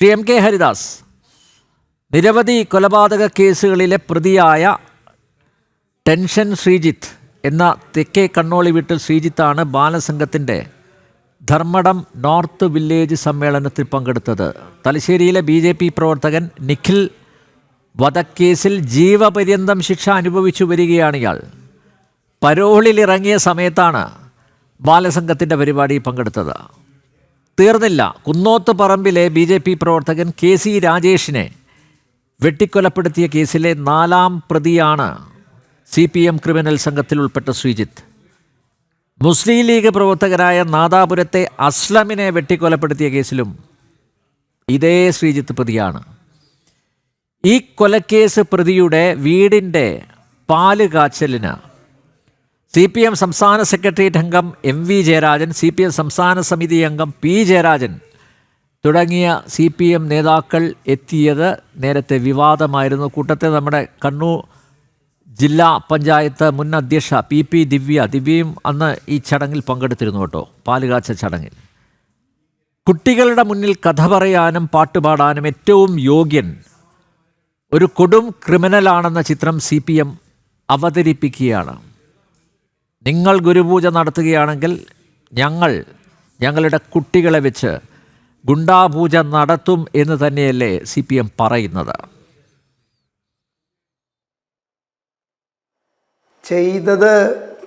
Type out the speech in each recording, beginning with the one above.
Shri M K Haridas, നിരവധി കൊലപാതക കേസുകളിലെ പ്രതിയായ ടെൻഷൻ ശ്രീജിത്ത് എന്ന തെക്കേ കണ്ണോളി വീട്ടിൽ ശ്രീജിത്താണ് ബാലസംഘത്തിൻ്റെ ധർമ്മടം നോർത്ത് വില്ലേജ് സമ്മേളനത്തിൽ പങ്കെടുത്തത്. തലശ്ശേരിയിലെ BJP പ്രവർത്തകൻ നിഖിൽ വധക്കേസിൽ ജീവപര്യന്തം ശിക്ഷ അനുഭവിച്ചു വരികയാണ് ഇയാൾ. പരോളിലിറങ്ങിയ സമയത്താണ് ബാലസംഘത്തിൻ്റെ പരിപാടി പങ്കെടുത്തത്. തീർന്നില്ല. കുന്നോത്ത് പറമ്പിലെ BJP പ്രവർത്തകൻ KC രാജേഷിനെ വെട്ടിക്കൊലപ്പെടുത്തിയ കേസിലെ 4ാം പ്രതിയാണ് CPM ക്രിമിനൽ സംഘത്തിൽ ഉൾപ്പെട്ട ശ്രീജിത്ത്. മുസ്ലിം ലീഗ് പ്രവർത്തകരായ നാദാപുരത്തെ അസ്ലമിനെ വെട്ടിക്കൊലപ്പെടുത്തിയ കേസിലും ഇതേ ശ്രീജിത്ത് പ്രതിയാണ്. ഈ കൊലക്കേസ് പ്രതിയുടെ വീടിൻ്റെ പാല് കാച്ചലിന് CPM സംസ്ഥാന സെക്രട്ടേറിയറ്റ് അംഗം MV ജയരാജൻ, CPM സംസ്ഥാന സമിതി അംഗം P ജയരാജൻ തുടങ്ങിയ CPM നേതാക്കൾ എത്തിയത് നേരത്തെ വിവാദമായിരുന്നു. കൂട്ടത്തിൽ നമ്മുടെ കണ്ണൂർ ജില്ലാ പഞ്ചായത്ത് മുൻ അധ്യക്ഷ PP ദിവ്യയും അന്ന് ഈ ചടങ്ങിൽ പങ്കെടുത്തിരുന്നു കേട്ടോ, പാലുകാച്ച ചടങ്ങിൽ. കുട്ടികളുടെ മുന്നിൽ കഥ പറയാനും പാട്ടുപാടാനും ഏറ്റവും യോഗ്യൻ ഒരു കൊടും ക്രിമിനലാണെന്ന ചിത്രം CPM അവതരിപ്പിക്കുകയാണ്. നിങ്ങൾ ഗുരുപൂജ നടത്തുകയാണെങ്കിൽ ഞങ്ങളുടെ കുട്ടികളെ വെച്ച് ഗുണ്ടാപൂജ നടത്തും എന്ന് തന്നെയല്ലേ CPM പറയുന്നത്. ചെയ്തത്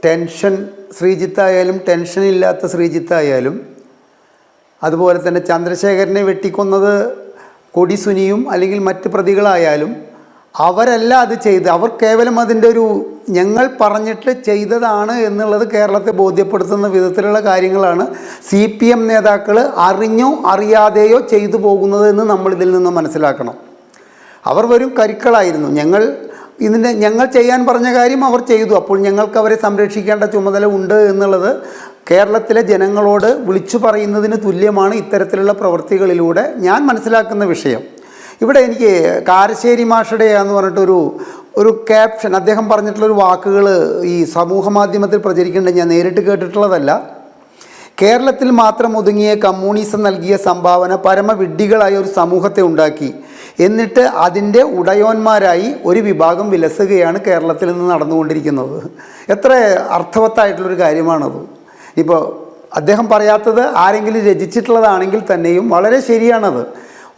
ടെൻഷൻ ശ്രീജിത്തായാലും ടെൻഷനില്ലാത്ത ശ്രീജിത്തായാലും അതുപോലെ തന്നെ ചന്ദ്രശേഖരനെ വെട്ടിക്കൊന്നത് കൊടിസുനിയും അല്ലെങ്കിൽ മറ്റ് പ്രതികളായാലും അവരല്ല അത് ചെയ്ത്, അവർ കേവലം അതിൻ്റെ ഒരു ഞങ്ങൾ പറഞ്ഞിട്ട് ചെയ്തതാണ് എന്നുള്ളത് കേരളത്തെ ബോധ്യപ്പെടുത്തുന്ന വിധത്തിലുള്ള കാര്യങ്ങളാണ് CPM നേതാക്കൾ അറിഞ്ഞോ അറിയാതെയോ ചെയ്തു പോകുന്നത് എന്ന് നമ്മൾ ഇതിൽ നിന്ന് മനസ്സിലാക്കണം. അവർ വരും കരുക്കളായിരുന്നു. ഞങ്ങൾ ചെയ്യാൻ പറഞ്ഞ കാര്യം അവർ ചെയ്തു. അപ്പോൾ ഞങ്ങൾക്ക് അവരെ സംരക്ഷിക്കേണ്ട ചുമതല ഉണ്ട് എന്നുള്ളത് കേരളത്തിലെ ജനങ്ങളോട് വിളിച്ചു പറയുന്നതിന് തുല്യമാണ് ഇത്തരത്തിലുള്ള പ്രവൃത്തികളിലൂടെ ഞാൻ മനസ്സിലാക്കുന്ന വിഷയം. ഇവിടെ എനിക്ക് കാരശ്ശേരി മാഷയുടെ എന്ന് പറഞ്ഞിട്ടൊരു ക്യാപ്ഷൻ, അദ്ദേഹം പറഞ്ഞിട്ടുള്ളൊരു വാക്കുകൾ ഈ സമൂഹ മാധ്യമത്തിൽ പ്രചരിക്കേണ്ടത് ഞാൻ നേരിട്ട് കേട്ടിട്ടുള്ളതല്ല. കേരളത്തിൽ മാത്രം ഒതുങ്ങിയ കമ്മ്യൂണിസം നൽകിയ സംഭാവന പരമവിഡ്ഢികളായ ഒരു സമൂഹത്തെ ഉണ്ടാക്കി. എന്നിട്ട് അതിൻ്റെ ഉടയോന്മാരായി ഒരു വിഭാഗം വിലസുകയാണ് കേരളത്തിൽ നിന്ന് നടന്നുകൊണ്ടിരിക്കുന്നത്. എത്ര അർത്ഥവത്തായിട്ടുള്ളൊരു കാര്യമാണത്. ഇപ്പോൾ അദ്ദേഹം പറയാത്തത് ആരെങ്കിലും രചിച്ചിട്ടുള്ളതാണെങ്കിൽ തന്നെയും വളരെ ശരിയാണത്.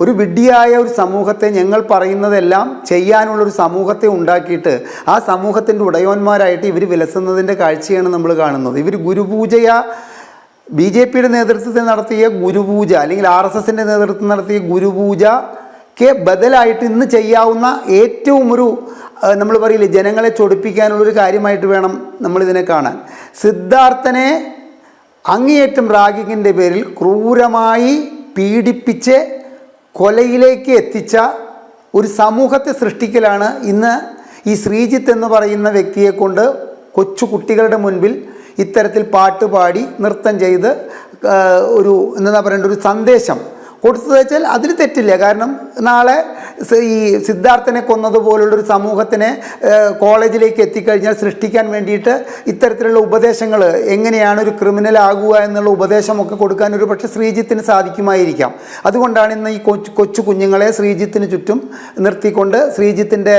ഒരു വിഡ്ഢിയായ ഒരു സമൂഹത്തെ, ഞങ്ങൾ പറയുന്നതെല്ലാം ചെയ്യാനുള്ളൊരു സമൂഹത്തെ ഉണ്ടാക്കിയിട്ട് ആ സമൂഹത്തിൻ്റെ ഉടയോന്മാരായിട്ട് ഇവർ വിലസുന്നതിൻ്റെ കാഴ്ചയാണ് നമ്മൾ കാണുന്നത്. ഇവർ BJPയുടെ നേതൃത്വത്തിൽ നടത്തിയ ഗുരുപൂജ അല്ലെങ്കിൽ RSSൻ്റെ നേതൃത്വത്തിൽ നടത്തിയ ഗുരുപൂജയ്ക്ക് ബദലായിട്ട് ഇന്ന് ചെയ്യാവുന്ന ഏറ്റവും നമ്മൾ പറയില്ലേ, ജനങ്ങളെ ചൊടിപ്പിക്കാനുള്ളൊരു കാര്യമായിട്ട് വേണം നമ്മളിതിനെ കാണാൻ. സിദ്ധാർത്ഥനെ അങ്ങേയറ്റം റാഗിങ്ങിൻ്റെ പേരിൽ ക്രൂരമായി പീഡിപ്പിച്ച് കൊലയിലേക്ക് എത്തിച്ച ഒരു സമൂഹത്തെ സൃഷ്ടിക്കലാണ് ഇന്ന് ഈ ശ്രീജിത്ത് എന്ന് പറയുന്ന വ്യക്തിയെ കൊണ്ട് കൊച്ചു കുട്ടികളുടെ മുൻപിൽ ഇത്തരത്തിൽ പാട്ടുപാടി നൃത്തം ചെയ്ത് എന്താ പറയേണ്ട ഒരു സന്ദേശം കൊടുത്തത് വെച്ചാൽ അതിൽ തെറ്റില്ല. കാരണം നാളെ ഈ സിദ്ധാർത്ഥനെ കൊന്നതുപോലുള്ളൊരു സമൂഹത്തിനെ കോളേജിലേക്ക് എത്തിക്കഴിഞ്ഞാൽ സൃഷ്ടിക്കാൻ വേണ്ടിയിട്ട് ഇത്തരത്തിലുള്ള ഉപദേശങ്ങൾ, എങ്ങനെയാണ് ഒരു ക്രിമിനൽ ആകുക എന്നുള്ള ഉപദേശമൊക്കെ കൊടുക്കാൻ ഒരു പക്ഷേ ശ്രീജിത്തിന് സാധിക്കുമായിരിക്കാം. അതുകൊണ്ടാണ് ഇന്ന് ഈ കൊച്ചു കുഞ്ഞുങ്ങളെ ശ്രീജിത്തിന് ചുറ്റും നിർത്തിക്കൊണ്ട് ശ്രീജിത്തിൻ്റെ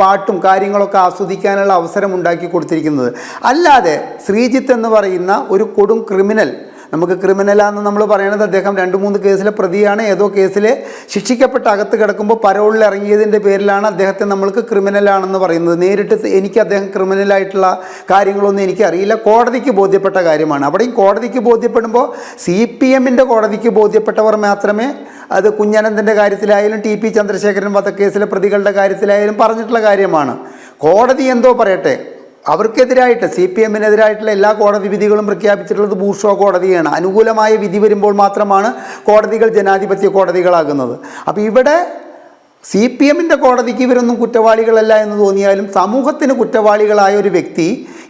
പാട്ടും കാര്യങ്ങളൊക്കെ ആസ്വദിക്കാനുള്ള അവസരം ഉണ്ടാക്കി കൊടുത്തിരിക്കുന്നത്. അല്ലാതെ ശ്രീജിത്ത് എന്ന് പറയുന്ന ഒരു കൊടും ക്രിമിനൽ, നമുക്ക് ക്രിമിനലാണെന്ന് നമ്മൾ പറയണത് അദ്ദേഹം 2-3 കേസിലെ പ്രതിയാണ്. ഏതോ കേസിൽ ശിക്ഷിക്കപ്പെട്ട് അകത്ത് കിടക്കുമ്പോൾ പരോളിൽ ഇറങ്ങിയതിൻ്റെ പേരിലാണ് അദ്ദേഹത്തെ നമ്മൾക്ക് ക്രിമിനലാണെന്ന് പറയുന്നത്. നേരിട്ട് എനിക്ക് അദ്ദേഹം ക്രിമിനലായിട്ടുള്ള കാര്യങ്ങളൊന്നും എനിക്കറിയില്ല. കോടതിക്ക് ബോധ്യപ്പെട്ട കാര്യമാണ്. അവിടെയും കോടതിക്ക് ബോധ്യപ്പെടുമ്പോൾ CPMൻ്റെ കോടതിക്ക് ബോധ്യപ്പെട്ടവർ മാത്രമേ അത് കുഞ്ഞനന്തൻ്റെ കാര്യത്തിലായാലും TP ചന്ദ്രശേഖരൻ വധക്കേസിലെ പ്രതികളുടെ കാര്യത്തിലായാലും പറഞ്ഞിട്ടുള്ള കാര്യമാണ്. കോടതി എന്തോ പറയട്ടെ, അവർക്കെതിരായിട്ട് CPMനെതിരായിട്ടുള്ള എല്ലാ കോടതി വിധികളും പ്രഖ്യാപിച്ചിട്ടുള്ളത് ബൂർഷ്വാ കോടതിയാണ്. അനുകൂലമായ വിധി വരുമ്പോൾ മാത്രമാണ് കോടതികൾ ജനാധിപത്യ കോടതികളാകുന്നത്. അപ്പോൾ ഇവിടെ CPMൻ്റെ കോടതിക്ക് ഇവരൊന്നും കുറ്റവാളികളല്ല എന്ന് തോന്നിയാലും സമൂഹത്തിന് കുറ്റവാളികളായ ഒരു വ്യക്തി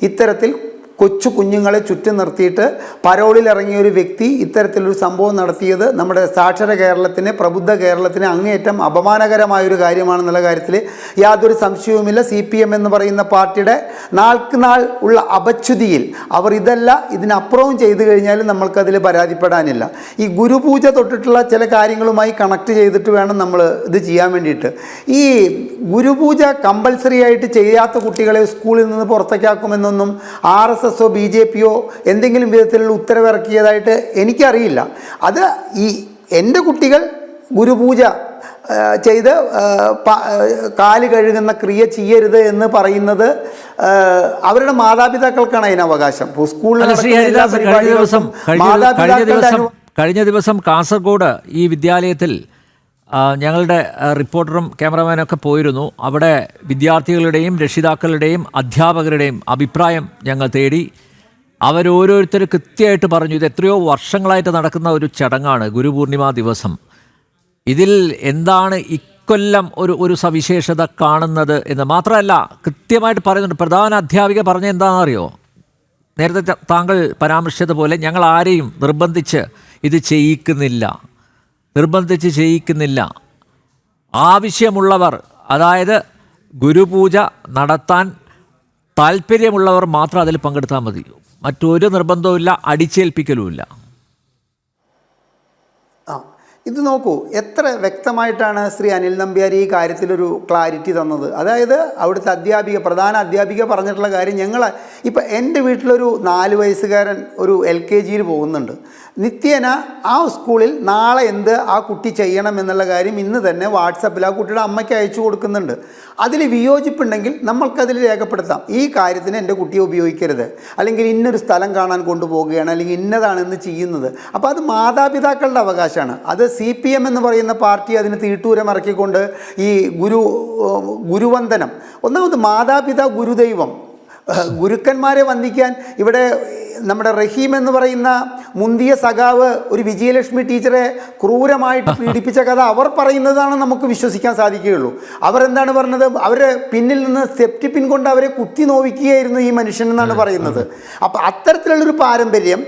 ഇത്തരത്തിൽ കൊച്ചു കുഞ്ഞുങ്ങളെ ചുറ്റും നിർത്തിയിട്ട് പരോളിൽ ഇറങ്ങിയ ഒരു വ്യക്തി ഇത്തരത്തിലൊരു സംഭവം നടത്തിയത് നമ്മുടെ സാക്ഷര കേരളത്തിന്, പ്രബുദ്ധ കേരളത്തിന് അങ്ങേയറ്റം അപമാനകരമായൊരു കാര്യമാണെന്നുള്ള കാര്യത്തിൽ യാതൊരു സംശയവുമില്ല. CPM എന്ന് പറയുന്ന പാർട്ടിയുടെ നാൾക്ക് നാൾ ഉള്ള അപച്യുതിയിൽ അവർ ഇതിനപ്പുറവും ചെയ്തു കഴിഞ്ഞാലും നമ്മൾക്കതിൽ പരാതിപ്പെടാനില്ല. ഈ ഗുരുപൂജ തൊട്ടിട്ടുള്ള ചില കാര്യങ്ങളുമായി കണക്ട് ചെയ്തിട്ട് വേണം നമ്മൾ ഇത് ചെയ്യാൻ വേണ്ടിയിട്ട്. ഈ ഗുരുപൂജ കമ്പൽസറി ആയിട്ട് ചെയ്യാത്ത കുട്ടികളെ സ്കൂളിൽ നിന്ന് പുറത്തേക്കാക്കുമെന്നൊന്നും RSSോ BJPയോ എന്തെങ്കിലും വിധത്തിലുള്ള ഉത്തരവിറക്കിയതായിട്ട് എനിക്കറിയില്ല. അത് എൻ്റെ കുട്ടികൾ ഗുരുപൂജ ചെയ്ത് കാല് കഴുകുന്ന ക്രിയ ചെയ്യരുത് എന്ന് പറയുന്നത് അവരുടെ മാതാപിതാക്കൾക്കാണ് അതിന് അവകാശം. കഴിഞ്ഞ ദിവസം കാസർഗോഡ് ഈ വിദ്യാലയത്തിൽ ഞങ്ങളുടെ റിപ്പോർട്ടറും ക്യാമറമാനൊക്കെ പോയിരുന്നു. അവിടെ വിദ്യാർത്ഥികളുടെയും രക്ഷിതാക്കളുടെയും അധ്യാപകരുടെയും അഭിപ്രായം ഞങ്ങൾ തേടി. അവരോരോരുത്തർ കൃത്യമായിട്ട് പറഞ്ഞു, ഇത് എത്രയോ വർഷങ്ങളായിട്ട് നടക്കുന്ന ഒരു ചടങ്ങാണ് ഗുരുപൂർണിമ ദിവസം. ഇതിൽ എന്താണ് ഇക്കൊല്ലം ഒരു സവിശേഷത കാണുന്നത് എന്ന് മാത്രമല്ല കൃത്യമായിട്ട് പറയുന്നുണ്ട്. പ്രധാന അധ്യാപിക പറഞ്ഞ എന്താണെന്നറിയോ? നേരത്തെ താങ്കൾ പരാമർശിച്ചതുപോലെ ഞങ്ങൾ ആരെയും നിർബന്ധിച്ച് ഇത് ചെയ്യിക്കുന്നില്ല. ആവശ്യമുള്ളവർ, അതായത് ഗുരുപൂജ നടത്താൻ താല്പര്യമുള്ളവർ മാത്രം അതിൽ പങ്കെടുത്താൽ മതി. മറ്റൊരു നിർബന്ധവുമില്ല, അടിച്ചേൽപ്പിക്കലുമില്ല. ഇത് നോക്കൂ, എത്ര വ്യക്തമായിട്ടാണ് ശ്രീ അനിൽ നമ്പ്യാർ ഈ കാര്യത്തിലൊരു ക്ലാരിറ്റി തന്നത്. അതായത് അവിടുത്തെ പ്രധാന അധ്യാപിക പറഞ്ഞിട്ടുള്ള കാര്യം, ഇപ്പം എൻ്റെ വീട്ടിലൊരു 4 വയസ്സുകാരൻ ഒരു LKGയിൽ പോകുന്നുണ്ട്. നിത്യേന ആ സ്കൂളിൽ നാളെ ആ കുട്ടി ചെയ്യണം എന്നുള്ള കാര്യം ഇന്ന് തന്നെ വാട്സപ്പിൽ ആ കുട്ടിയുടെ അമ്മയ്ക്ക് അയച്ചു കൊടുക്കുന്നുണ്ട്. അതിൽ വിയോജിപ്പുണ്ടെങ്കിൽ നമ്മൾക്കതിൽ രേഖപ്പെടുത്താം. ഈ കാര്യത്തിന് എൻ്റെ കുട്ടിയെ ഉപയോഗിക്കരുത്, അല്ലെങ്കിൽ ഇന്നൊരു സ്ഥലം കാണാൻ കൊണ്ടുപോവുകയാണ്, അല്ലെങ്കിൽ ഇന്നതാണ് ഇന്ന് ചെയ്യുന്നത്. അപ്പോൾ അത് മാതാപിതാക്കളുടെ അവകാശമാണ്. അത് CPM എന്ന് പറയുന്ന പാർട്ടി അതിന് തീട്ടൂരം ഇറക്കിക്കൊണ്ട് ഈ ഗുരുവന്ദനം, ഒന്നാമത് മാതാപിതാ ഗുരുദൈവം, ഗുരുക്കന്മാരെ വന്ദിക്കാൻ ഇവിടെ നമ്മുടെ റഹീം എന്ന് പറയുന്ന മുന്തിയ സഖാവ് ഒരു വിജയലക്ഷ്മി ടീച്ചറെ ക്രൂരമായിട്ട് പീഡിപ്പിച്ച കഥ അവർ പറയുന്നതാണ് നമുക്ക് വിശ്വസിക്കാൻ സാധിക്കുകയുള്ളൂ. അവരെന്താണ് പറഞ്ഞത്? അവരെ പിന്നിൽ നിന്ന് സെപ്റ്റി പിൻ കൊണ്ട് അവരെ കുത്തി നോവിക്കുകയായിരുന്നു ഈ മനുഷ്യൻ എന്നാണ് പറയുന്നത്. അപ്പം അത്തരത്തിലുള്ളൊരു പാരമ്പര്യം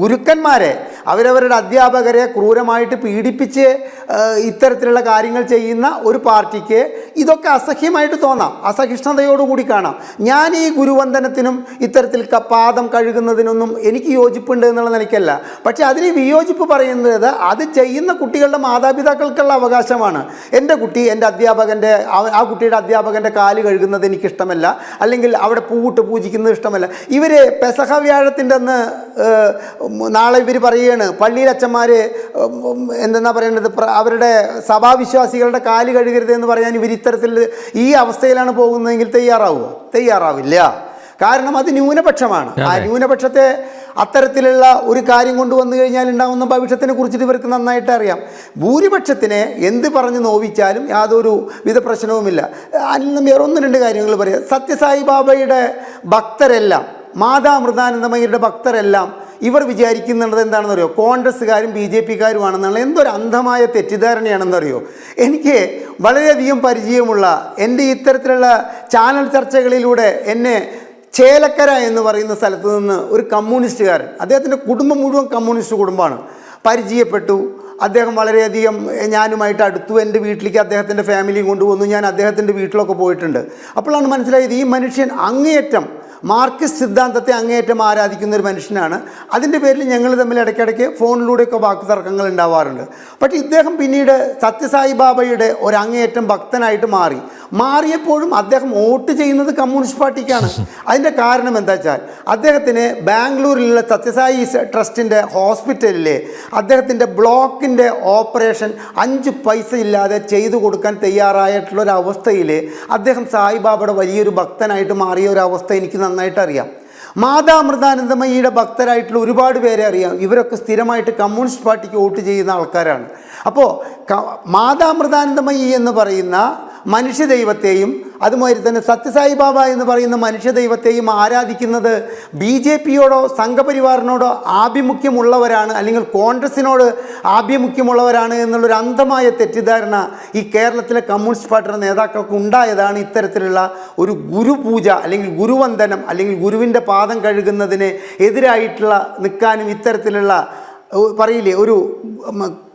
ഗുരുക്കന്മാരെ, അവരവരുടെ അധ്യാപകരെ ക്രൂരമായിട്ട് പീഡിപ്പിച്ച് ഇത്തരത്തിലുള്ള കാര്യങ്ങൾ ചെയ്യുന്ന ഒരു പാർട്ടിക്ക് ഇതൊക്കെ അസഹ്യമായിട്ട് തോന്നാം, അസഹിഷ്ണുതയോടുകൂടി കാണാം. ഞാൻ ഈ ഗുരുവന്ദനത്തിനും ഇത്തരത്തിൽ പാദം കഴുകുന്നതിനൊന്നും എനിക്ക് യോജിപ്പുണ്ട് എന്നുള്ള നിലയ്ക്കല്ല. പക്ഷേ അതിന് വിയോജിപ്പ് പറയുന്നത് അത് ചെയ്യുന്ന കുട്ടികളുടെ മാതാപിതാക്കൾക്കുള്ള അവകാശമാണ്. എൻ്റെ കുട്ടി ആ കുട്ടിയുടെ അധ്യാപകൻ്റെ കാല് കഴുകുന്നത് എനിക്കിഷ്ടമല്ല, അല്ലെങ്കിൽ അവിടെ പൂവിട്ട് പൂജിക്കുന്നത് ഇഷ്ടമല്ല. ഇവർ പെസഹ വ്യാഴത്തിൻ്റെ അന്ന് നാളെ ഇവർ പറയുകയാണ്, പള്ളിയിൽ അച്ഛന്മാർ എന്തെന്നാ പറയേണ്ടത്, അവരുടെ സഭാവിശ്വാസികളുടെ കാല് കഴുകരുത് എന്ന് പറയാൻ ഇവർ ഇത്തരത്തിൽ ഈ അവസ്ഥയിലാണ് പോകുന്നതെങ്കിൽ തയ്യാറാവില്ല. കാരണം അത് ന്യൂനപക്ഷമാണ്. ആ ന്യൂനപക്ഷത്തെ അത്തരത്തിലുള്ള ഒരു കാര്യം കൊണ്ടുവന്നു കഴിഞ്ഞാൽ ഉണ്ടാകുന്ന ഭവിഷ്യത്തിനെ കുറിച്ചിട്ട് ഇവർക്ക് നന്നായിട്ട് അറിയാം. ഭൂരിപക്ഷത്തിനെ എന്ത് പറഞ്ഞ് നോവിച്ചാലും യാതൊരു വിധ പ്രശ്നവുമില്ല. അനിൽ നമ്പ്യാർ 1-2 കാര്യങ്ങൾ പറയാം. സത്യസായി ബാബയുടെ ഭക്തരെല്ലാം, മാതാമൃതാനന്ദമയുടെ ഭക്തരെല്ലാം ഇവർ വിചാരിക്കുന്നുള്ളത് എന്താണെന്നറിയോ? കോൺഗ്രസ്സുകാരും BJPക്കാരുമാണെന്നുള്ള എന്തൊരു അന്ധമായ തെറ്റിദ്ധാരണയാണെന്നറിയോ? എനിക്ക് വളരെയധികം പരിചയമുള്ള എൻ്റെ ഇത്തരത്തിലുള്ള ചാനൽ ചർച്ചകളിലൂടെ എന്നെ ചേലക്കര എന്ന് പറയുന്ന സ്ഥലത്ത് നിന്ന് ഒരു കമ്മ്യൂണിസ്റ്റുകാരൻ, അദ്ദേഹത്തിൻ്റെ കുടുംബം മുഴുവൻ കമ്മ്യൂണിസ്റ്റ് കുടുംബമാണ്, പരിചയപ്പെട്ടു. അദ്ദേഹം വളരെയധികം ഞാനുമായിട്ട് അടുത്തു. എൻ്റെ വീട്ടിലേക്ക് അദ്ദേഹത്തിൻ്റെ ഫാമിലിയും കൊണ്ടുവന്നു. ഞാൻ അദ്ദേഹത്തിൻ്റെ വീട്ടിലൊക്കെ പോയിട്ടുണ്ട്. അപ്പോഴാണ് മനസ്സിലായത് ഈ മനുഷ്യൻ അങ്ങേയറ്റം മാർക്സിസ്റ്റ് സിദ്ധാന്തത്തെ അങ്ങേയറ്റം ആരാധിക്കുന്ന ഒരു മനുഷ്യനാണ്. അതിൻ്റെ പേരിൽ ഞങ്ങൾ തമ്മിൽ ഇടയ്ക്കിടയ്ക്ക് ഫോണിലൂടെയൊക്കെ വാക്ക് തർക്കങ്ങൾ ഉണ്ടാവാറുണ്ട്. പക്ഷേ ഇദ്ദേഹം പിന്നീട് സത്യസായി ബാബയുടെ ഒരു അങ്ങേയറ്റം ഭക്തനായിട്ട് മാറിയപ്പോഴും അദ്ദേഹം വോട്ട് ചെയ്യുന്നത് കമ്മ്യൂണിസ്റ്റ് പാർട്ടിക്കാണ്. അതിൻ്റെ കാരണം എന്താ വെച്ചാൽ അദ്ദേഹത്തിന് ബാംഗ്ലൂരിലുള്ള സത്യസായി ട്രസ്റ്റിൻ്റെ ഹോസ്പിറ്റലിലെ അദ്ദേഹത്തിൻ്റെ ബ്ലോക്കിൻ്റെ ഓപ്പറേഷൻ 5 പൈസ ഇല്ലാതെ ചെയ്തു കൊടുക്കാൻ തയ്യാറായിട്ടുള്ളൊരവസ്ഥയിൽ അദ്ദേഹം സായിബാബയുടെ വലിയൊരു ഭക്തനായിട്ട് മാറിയ ഒരു അവസ്ഥ എനിക്ക് നന്നായിട്ട് അറിയാം. മാതാമൃതാനന്ദമയിയുടെ ഭക്തരായിട്ടുള്ള ഒരുപാട് പേരെ അറിയാം. ഇവരൊക്കെ സ്ഥിരമായിട്ട് കമ്മ്യൂണിസ്റ്റ് പാർട്ടിക്ക് വോട്ട് ചെയ്യുന്ന ആൾക്കാരാണ്. അപ്പോൾ മാതാമൃതാനന്ദമയി എന്ന് പറയുന്ന മനുഷ്യ ദൈവത്തെയും അതുമാതിരി തന്നെ സത്യസായി ബാബ എന്ന് പറയുന്ന മനുഷ്യ ദൈവത്തെയും ആരാധിക്കുന്നത് BJPയോടോ സംഘപരിവാറിനോടോ ആഭിമുഖ്യമുള്ളവരാണ്, അല്ലെങ്കിൽ കോൺഗ്രസിനോട് ആഭിമുഖ്യമുള്ളവരാണ് എന്നുള്ളൊരു അന്ധമായ തെറ്റിദ്ധാരണ ഈ കേരളത്തിലെ കമ്മ്യൂണിസ്റ്റ് പാർട്ടിയുടെ നേതാക്കൾക്ക് ഉണ്ടായതാണ് ഇത്തരത്തിലുള്ള ഒരു ഗുരുപൂജ അല്ലെങ്കിൽ ഗുരുവന്ദനം അല്ലെങ്കിൽ ഗുരുവിൻ്റെ പാദം കഴുകുന്നതിന് എതിരായിട്ടുള്ള നിൽക്കാനും ഇത്തരത്തിലുള്ള പറയില്ലേ ഒരു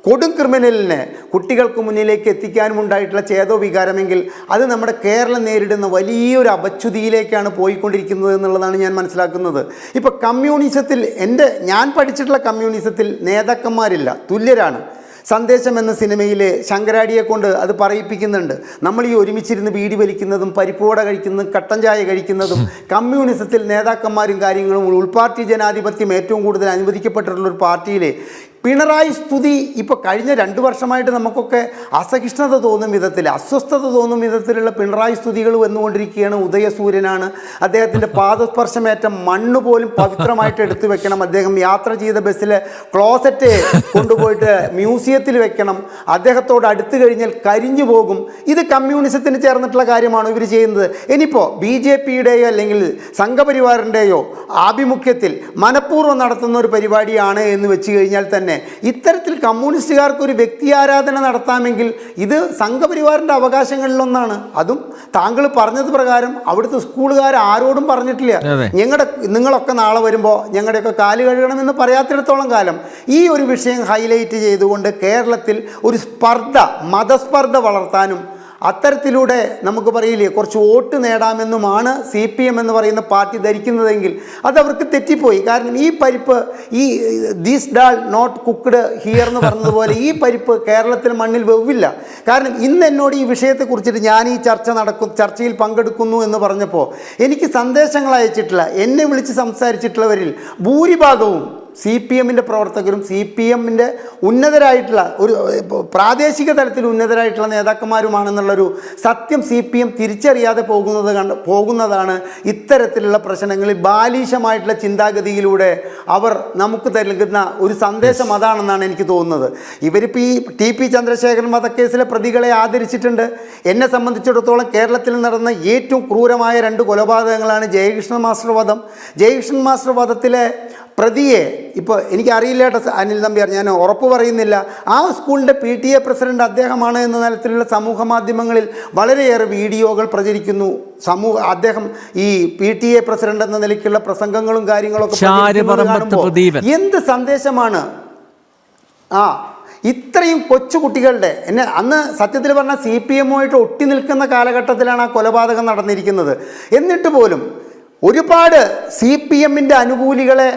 കൊടും ക്രിമിനലിനെ കുട്ടികൾക്ക് മുന്നിലേക്ക് എത്തിക്കാനും ഉണ്ടായിട്ടുള്ള ചേതോവികാരമെങ്കിൽ അത് നമ്മുടെ കേരളം നേരിടുന്ന വലിയൊരു അപച്യുതിയിലേക്കാണ് പോയിക്കൊണ്ടിരിക്കുന്നത് എന്നുള്ളതാണ് ഞാൻ മനസ്സിലാക്കുന്നത്. ഇപ്പോൾ കമ്മ്യൂണിസത്തിൽ ഞാൻ പഠിച്ചിട്ടുള്ള കമ്മ്യൂണിസത്തിൽ നേതാക്കന്മാരില്ല, തുല്യരാണ്. സന്ദേശം എന്ന സിനിമയിലെ ശങ്കരാടിയെ കൊണ്ട് അത് പറയിപ്പിക്കുന്നുണ്ട്. നമ്മൾ ഈ ഒരുമിച്ചിരുന്ന് ബീഡി വലിക്കുന്നതും പരിപ്പുവട കഴിക്കുന്നതും കട്ടൻ ചായ കഴിക്കുന്നതും കമ്മ്യൂണിസത്തിൽ നേതാക്കന്മാരും കാര്യങ്ങളും ഉൾപാർട്ടി ജനാധിപത്യം ഏറ്റവും കൂടുതൽ അനുവദിക്കപ്പെട്ടിട്ടുള്ളൊരു പാർട്ടിയിലെ പിണറായി സ്തുതി ഇപ്പോൾ കഴിഞ്ഞ 2 വർഷമായിട്ട് നമുക്കൊക്കെ അസഹിഷ്ണുത തോന്നും വിധത്തിൽ, അസ്വസ്ഥത തോന്നും വിധത്തിലുള്ള പിണറായി സ്തുതികൾ വന്നുകൊണ്ടിരിക്കുകയാണ്. ഉദയസൂര്യനാണ്, അദ്ദേഹത്തിൻ്റെ പാദസ്പർശമേറ്റ മണ്ണ് പോലും പവിത്രമായിട്ട് എടുത്തു വെക്കണം, അദ്ദേഹം യാത്ര ചെയ്ത ബസ്സിലെ ക്ലോസറ്റ് കൊണ്ടുപോയിട്ട് മ്യൂസിയത്തിൽ വെക്കണം, അദ്ദേഹത്തോട് അടുത്ത് കഴിഞ്ഞാൽ കരിഞ്ഞു പോകും. ഇത് കമ്മ്യൂണിസത്തിന് ചേർന്നിട്ടുള്ള കാര്യമാണോ ഇവർ ചെയ്യുന്നത്? ഇനിയിപ്പോൾ BJPയുടെയോ അല്ലെങ്കിൽ സംഘപരിവാറിൻ്റെയോ ആഭിമുഖ്യത്തിൽ മനഃപൂർവ്വം നടത്തുന്ന ഒരു പരിപാടിയാണ് എന്ന് വെച്ച് കഴിഞ്ഞാൽ തന്നെ ഇത്തരത്തിൽ കമ്മ്യൂണിസ്റ്റുകാർക്ക് ഒരു വ്യക്തി ആരാധന നടത്താമെങ്കിൽ ഇത് സംഘപരിവാറിൻ്റെ അവകാശങ്ങളിലൊന്നാണ്. അതും താങ്കൾ പറഞ്ഞത് പ്രകാരം അവിടുത്തെ സ്കൂളുകാർ ആരോടും പറഞ്ഞിട്ടില്ല നിങ്ങളൊക്കെ നാളെ വരുമ്പോൾ ഞങ്ങളുടെയൊക്കെ കാല് കഴുകണമെന്ന് പറയാത്തിടത്തോളം കാലം ഈ ഒരു വിഷയം ഹൈലൈറ്റ് ചെയ്തുകൊണ്ട് കേരളത്തിൽ ഒരു മതസ്പർദ്ധ വളർത്താനും അത്തരത്തിലൂടെ നമുക്ക് പറയില്ലേ കുറച്ച് വോട്ട് നേടാമെന്നുമാണ് CPM എന്ന് പറയുന്ന പാർട്ടി ധരിക്കുന്നതെങ്കിൽ അതവർക്ക് തെറ്റിപ്പോയി. കാരണം ഈ പരിപ്പ് these dal not cooked here എന്ന് പറഞ്ഞതുപോലെ ഈ പരിപ്പ് കേരളത്തിലെ മണ്ണിൽ വെവില്ല. കാരണം ഇന്ന് എന്നോട് ഈ വിഷയത്തെക്കുറിച്ചിട്ട് ഞാൻ ഈ ചർച്ചയിൽ പങ്കെടുക്കുന്നു എന്ന് പറഞ്ഞപ്പോൾ എനിക്ക് സന്ദേശങ്ങൾ അയച്ചിട്ടുള്ള, എന്നെ വിളിച്ച് സംസാരിച്ചിട്ടുള്ളവരിൽ ഭൂരിഭാഗവും CPMൻ്റെ പ്രവർത്തകരും CPMൻ്റെ ഉന്നതരായിട്ടുള്ള ഒരു പ്രാദേശിക തലത്തിൽ ഉന്നതരായിട്ടുള്ള നേതാക്കന്മാരുമാണെന്നുള്ളൊരു സത്യം CPM തിരിച്ചറിയാതെ പോകുന്നതാണ് ഇത്തരത്തിലുള്ള പ്രശ്നങ്ങളിൽ ബാലിശമായിട്ടുള്ള ചിന്താഗതിയിലൂടെ അവർ നമുക്ക് നൽകുന്ന ഒരു സന്ദേശം അതാണെന്നാണ് എനിക്ക് തോന്നുന്നത്. ഇവരിപ്പോൾ ഈ TP ചന്ദ്രശേഖരൻ വധക്കേസിലെ പ്രതികളെ ആദരിച്ചിട്ടുണ്ട്. എന്നെ സംബന്ധിച്ചിടത്തോളം കേരളത്തിൽ നടന്ന ഏറ്റവും ക്രൂരമായ 2 കൊലപാതകങ്ങളാണ് ജയകൃഷ്ണൻ മാസ്റ്റർ വധം. ജയകൃഷ്ണൻ മാസ്റ്റർ വധത്തിലെ പ്രതിയെ ഇപ്പോൾ എനിക്കറിയില്ല കേട്ടോ അനിൽ നമ്പ്യാർ, ഞാൻ ഉറപ്പ് പറയുന്നില്ല. ആ സ്കൂളിൻ്റെ PTA പ്രസിഡന്റ് അദ്ദേഹമാണ് എന്ന തരത്തിലുള്ള സമൂഹ മാധ്യമങ്ങളിൽ വളരെയേറെ വീഡിയോകൾ പ്രചരിക്കുന്നു. അദ്ദേഹം ഈ PTA പ്രസിഡന്റ് എന്ന നിലയ്ക്കുള്ള പ്രസംഗങ്ങളും കാര്യങ്ങളൊക്കെ കാണുമ്പോൾ എന്ത് സന്ദേശമാണ് ഇത്രയും കൊച്ചുകുട്ടികളുടെ അന്ന് സത്യത്തിൽ പറഞ്ഞാൽ CPMുമായിട്ട് ഒട്ടി നിൽക്കുന്ന കാലഘട്ടത്തിലാണ് ആ കൊലപാതകം നടന്നിരിക്കുന്നത്. എന്നിട്ട് പോലും ഒരുപാട് CPMൻ്റെ അനുകൂലികളെ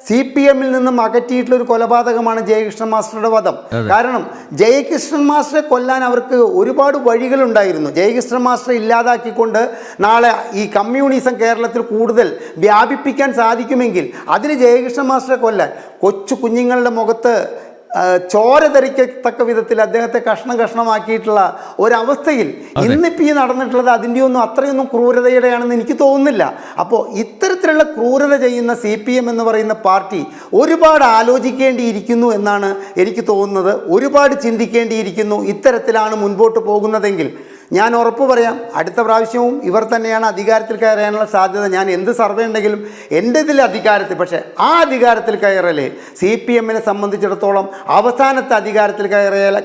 CPMൽ നിന്നും അകറ്റിയിട്ടുള്ളൊരു കൊലപാതകമാണ് ജയകൃഷ്ണൻ മാസ്റ്ററുടെ വധം. കാരണം ജയകൃഷ്ണൻ മാസ്റ്ററെ കൊല്ലാൻ അവർക്ക് ഒരുപാട് വഴികളുണ്ടായിരുന്നു. ജയകൃഷ്ണൻ മാസ്റ്ററെ ഇല്ലാതാക്കിക്കൊണ്ട് നാളെ ഈ കമ്മ്യൂണിസം കേരളത്തിൽ കൂടുതൽ വ്യാപിപ്പിക്കാൻ സാധിക്കുമെങ്കിൽ അതിന് ജയകൃഷ്ണൻ മാസ്റ്ററെ കൊല്ലാൻ കൊച്ചു കുഞ്ഞുങ്ങളുടെ മുഖത്ത് ചോര തെറിക്കത്തക്ക വിധത്തിൽ അദ്ദേഹത്തെ കഷ്ണമാക്കിയിട്ടുള്ള ഒരവസ്ഥയിൽ ഇന്നിപ്പോൾ ഈ നടന്നിട്ടുള്ളത് അതിൻ്റെയൊന്നും അത്രയൊന്നും ക്രൂരതയുടെയാണെന്ന് എനിക്ക് തോന്നുന്നില്ല. അപ്പോൾ ഇത്തരത്തിലുള്ള ക്രൂരത ചെയ്യുന്ന CPM എന്ന് പറയുന്ന പാർട്ടി ഒരുപാട് ആലോചിക്കേണ്ടിയിരിക്കുന്നു എന്നാണ് എനിക്ക് തോന്നുന്നത്. ഒരുപാട് ചിന്തിക്കേണ്ടിയിരിക്കുന്നു. ഇത്തരത്തിലാണ് മുൻപോട്ട് പോകുന്നതെങ്കിൽ ഞാൻ ഉറപ്പ് പറയാം, അടുത്ത പ്രാവശ്യവും ഇവർ തന്നെയാണ് അധികാരത്തിൽ കയറാനുള്ള സാധ്യത. ഞാൻ എന്ത് സർവേ ഉണ്ടെങ്കിലും എൻ്റെ ഇതിൽ അധികാരത്തിൽ, പക്ഷേ ആ അധികാരത്തിൽ കയറല് CPMനെ സംബന്ധിച്ചിടത്തോളം അവസാനത്തെ അധികാരത്തിൽ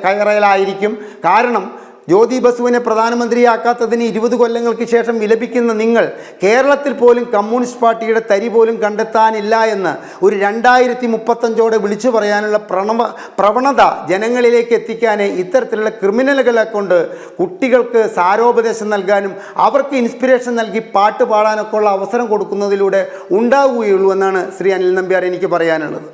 കയറലായിരിക്കും. കാരണം ജ്യോതി ബസുവിനെ പ്രധാനമന്ത്രിയാക്കാത്തതിന് 20 കൊല്ലങ്ങൾക്ക് ശേഷം വിലപിക്കുന്ന നിങ്ങൾ കേരളത്തിൽ പോലും കമ്മ്യൂണിസ്റ്റ് പാർട്ടിയുടെ തരി പോലും കണ്ടെത്താനില്ല എന്ന് ഒരു 2035 വിളിച്ചു പറയാനുള്ള പ്രവണത ജനങ്ങളിലേക്ക് എത്തിക്കാൻ ഇത്തരത്തിലുള്ള ക്രിമിനലുകളെ കൊണ്ട് കുട്ടികൾക്ക് സാരോപദേശം നൽകാനും അവർക്ക് ഇൻസ്പിറേഷൻ നൽകി പാട്ട് പാടാനൊക്കെ ഉള്ള അവസരം കൊടുക്കുന്നതിലൂടെ ഉണ്ടാവുകയുള്ളൂ എന്നാണ് ശ്രീ അനിൽ നമ്പ്യാർ എനിക്ക് പറയാനുള്ളത്.